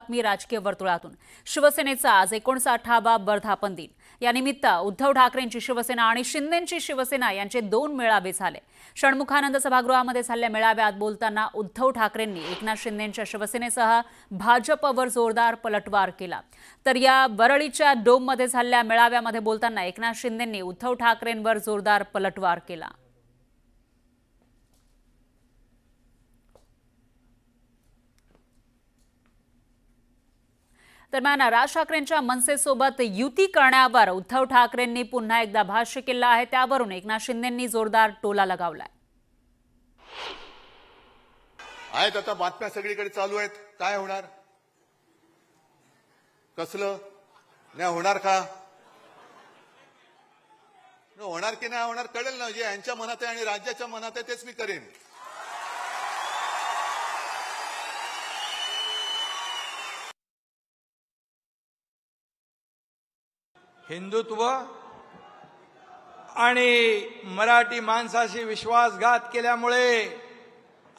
मी राजकीय वर्तुळातून शिवसेनेचा आज 59वा वर्धापन दिन। या निमित्त उद्धव ठाकरेंची शिवसेना आणि शिंदेंची शिवसेना यांचे 2 मेळावे झाले। षण्मुखानंद सभागृहामध्ये झालेल्या मेळाव्यात बोलताना उद्धव ठाकरेंनी एकनाथ शिंदेंच्या शिवसेनेसह भाजपवर जोरदार पलटवार केला। तर या वरळीच्या डोममध्ये झालेल्या मेळाव्यामध्ये बोलताना एकनाथ शिंदेंनी उद्धव ठाकरेंवर जोरदार पलटवार केला। दरम्यान राज ठाकरेंच्या मनसेसोबत युती करण्यावर उद्धव ठाकरेंनी पुन्हा एकदा भाष्य केलं आहे। त्यावरून एकनाथ शिंदेंनी जोरदार टोला लगावलाय। आहेत आता बातम्या सगळीकडे चालू आहेत, काय होणार, कसलं नाही होणार का, होणार की नाही होणार कळेल ना। जे यांच्या मनात आहे आणि राज्याच्या मनात आहे तेच मी करेन। हिंदुत्व आणि मराठी माणसाशी विश्वासघात केल्यामुळे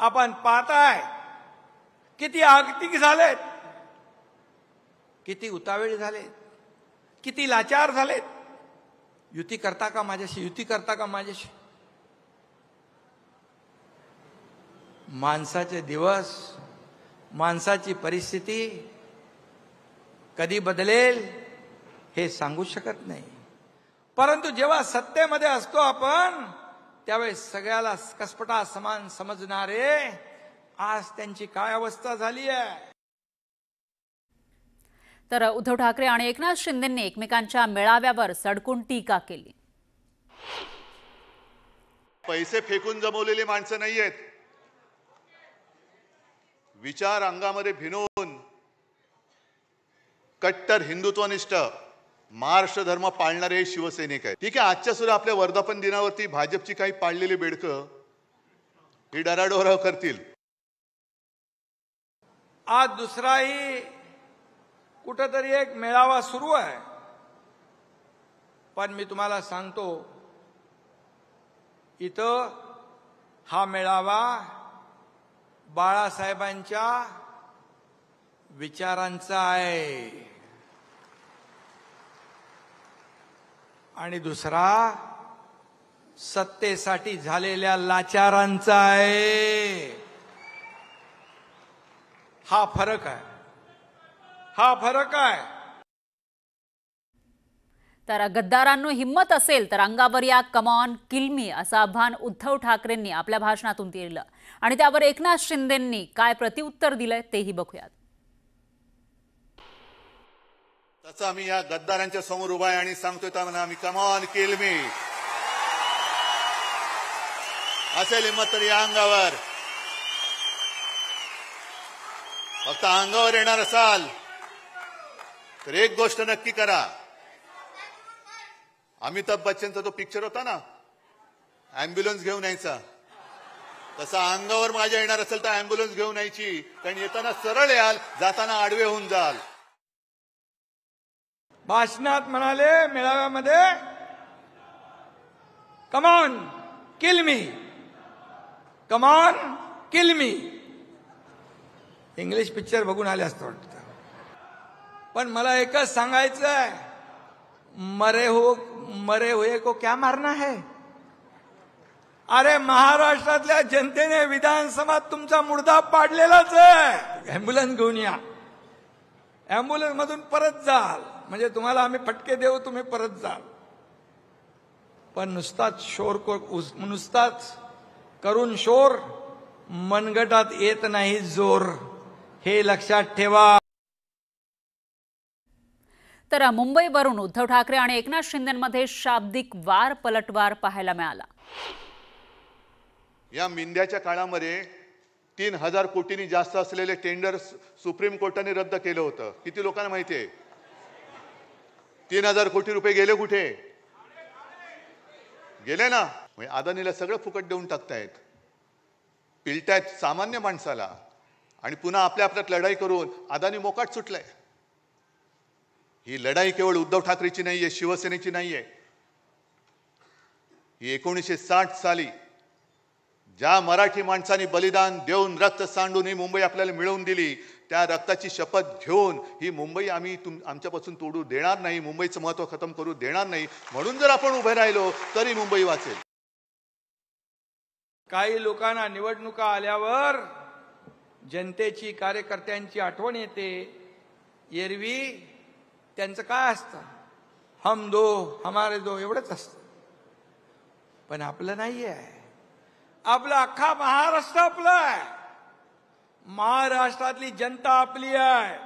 आपण पाहताय किती आगतिक झालेत, किती उतावळे झालेत, किती लाचार झालेत। युती करता का माझ्याशी, युती करता का माझ्याशी। माणसाचे दिवस, माणसाची परिस्थिती कधी बदलेल हे सांगू शकत नाही, परंतु जेव्हा सत्तेमध्ये असतो आपण त्यावेळेस सगळ्याला कसपटा समान समजणारे आज त्यांची काय अवस्था झाली आहे। तर उद्धव ठाकरे आणि एकनाथ शिंदेंनी एकमेकांच्या मेळाव्यावर सडकून टीका केली। पैसे फेकून जमवलेली माणसं नाहीयेत, विचार अंगामध्ये भिनवून कट्टर हिंदुत्वनिष्ठ महाराष्ट्र धर्म पाळणारे शिवसैनिक आहेत। ठीक आहे, आजच्या सुद्धा आपल्या वर्धापन दिनावरती भाजपची काही पाळलेली बेडकं ही डराडोरा करतील। आज दुसराही कुठेतरी एक मेळावा सुरू आहे, पण मी तुम्हाला सांगतो इथं हा मेळावा बाळासाहेबांच्या विचारांचा आहे आणि दुसरा सत्तेसाठी झालेल्या लाचारांचा आहे। हा फरक आहे, हा फरक आहे। तर गद्दारांनो हिम्मत असेल तर अंगावर या, कम ऑन किल मी असं आव्हान उद्धव ठाकरेंनी आपल्या भाषणातून दिलं आणि त्यावर एकनाथ शिंदेंनी काय प्रत्युत्तर दिलंय तेही बघूयात। तसं आम्ही या गद्दारांच्या समोर उभा आहे आणि सांगतोय त्यांना आम्ही कम ऑन किल मी। असेल हिम्मत तर या अंगावर, फक्त अंगावर येणार असाल तर एक गोष्ट नक्की करा। अमिताभ बच्चनचा तो पिक्चर होता ना, अँब्युलन्स घेऊन यायचा, तसा अंगावर माझ्या येणार असेल तर अँब्युलन्स घेऊन यायची, कारण येताना सरळ याल, जाताना आडवे होऊन जाल। भाषणात म्हणाले मेळाव्यामध्ये come on kill me, come on kill me. English picture बघून आले असतं वाटतं, पण मला एकच सांगायचं आहे, मरे हुए को क्या मारना है। अरे महाराष्ट्रातल्या जनतेने विधानसभात तुमचा मुर्दा पाडलेलाच आहे। अँब्युलन्स घेऊन या, अँब्युलन्स मधून परत जाल, म्हणजे तुम्हाला आम्ही फटके देऊ, तुम्ही परत जाल, पण नुसताच करून शोर मनगटात येत नाही जोर, हे लक्षात ठेवा। तर मुंबईवरून उद्धव ठाकरे आणि एकनाथ शिंदेंमध्ये शाब्दिक वार पलटवार पाहायला मिळाला। या मिंद्याच्या काळामध्ये 3000 कोटींनी जास्त असलेले टेंडर सुप्रीम कोर्टाने रद्द केलं होतं। किती लोकांना माहिती आहे? 3000 कोटी रुपये गेले कुठे? गेले ना, म्हणजे अदानीला सगळं फुकट देऊन टाकतायत, पिलतायत सामान्य माणसाला, आणि पुन्हा आपल्या आपल्यात लढाई करून अदानी मोकाट सुटलाय। ही लढाई केवळ उद्धव ठाकरेची नाहीये, शिवसेनेची नाहीये, ही 1960 साली ज्या मराठी माणसांनी बलिदान देऊन रक्त सांडून ही मुंबई आपल्याला मिळवून दिली, त्या रक्ताची शपथ घेऊन ही मुंबई आम्ही आमच्यापासून तोडू देणार नाही, मुंबईचं महत्त्व खतम करू देणार नाही. म्हणून जर आपण उभे राहिलो तरी मुंबई वाचेल. काही लोकांना निवडणुका आल्यावर जनतेची, कार्यकर्त्यांची आठवण येते. एरवी त्यांचं काय असतं, हम दो हमारे दो एवढंच असतं. पण आपलं नाही आहे. आपलं अख्खा महाराष्ट्र आपला आहे. महाराष्ट्रातली जनता आपली आहे.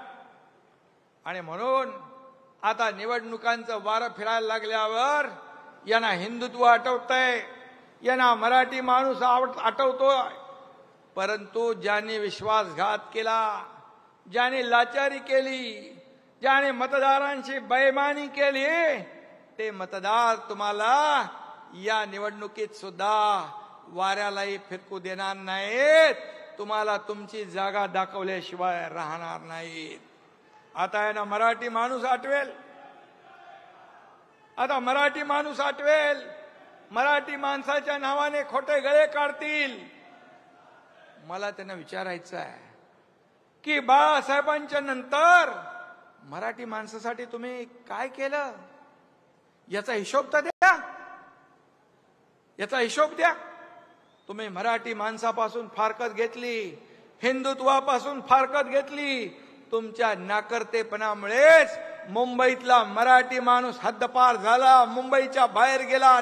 आणि म्हणून आता निवडणुकांचं वारं फिरायला लागल्यावर यांना हिंदुत्व आठवतंय, यांना मराठी माणूस आठवतोय. परंतु ज्याने विश्वासघात केला, ज्याने लाचारी केली, ज्याने मतदारांची बेईमानी केली, ते मतदार तुम्हाला या निवडणुकीत सुद्धा वाऱ्यालाही फिरकू देणार नाहीत. तुम्हाला तुमची जागा दाखवल्याशिवाय राहणार नाहीत. आता यांना मराठी माणूस आठवेल. आता मराठी माणूस आठवेल. मराठी माणसाच्या नावाने खोटे गळे काढतील. मला त्यांना विचारायचं आहे की बाळासाहेबांच्या नंतर मराठी माणसासाठी तुम्ही काय केलं, याचा हिशोब तर द्या. याचा हिशोब द्या. तुम्ही मराठी माणसापासून फारकत घेतली, हिंदुत्वापासून फारकत घेतली. तुमच्या नाकर्तेपणामुळेच मुंबईतला मराठी माणूस हद्दपार झाला, मुंबईच्या बाहेर गेला.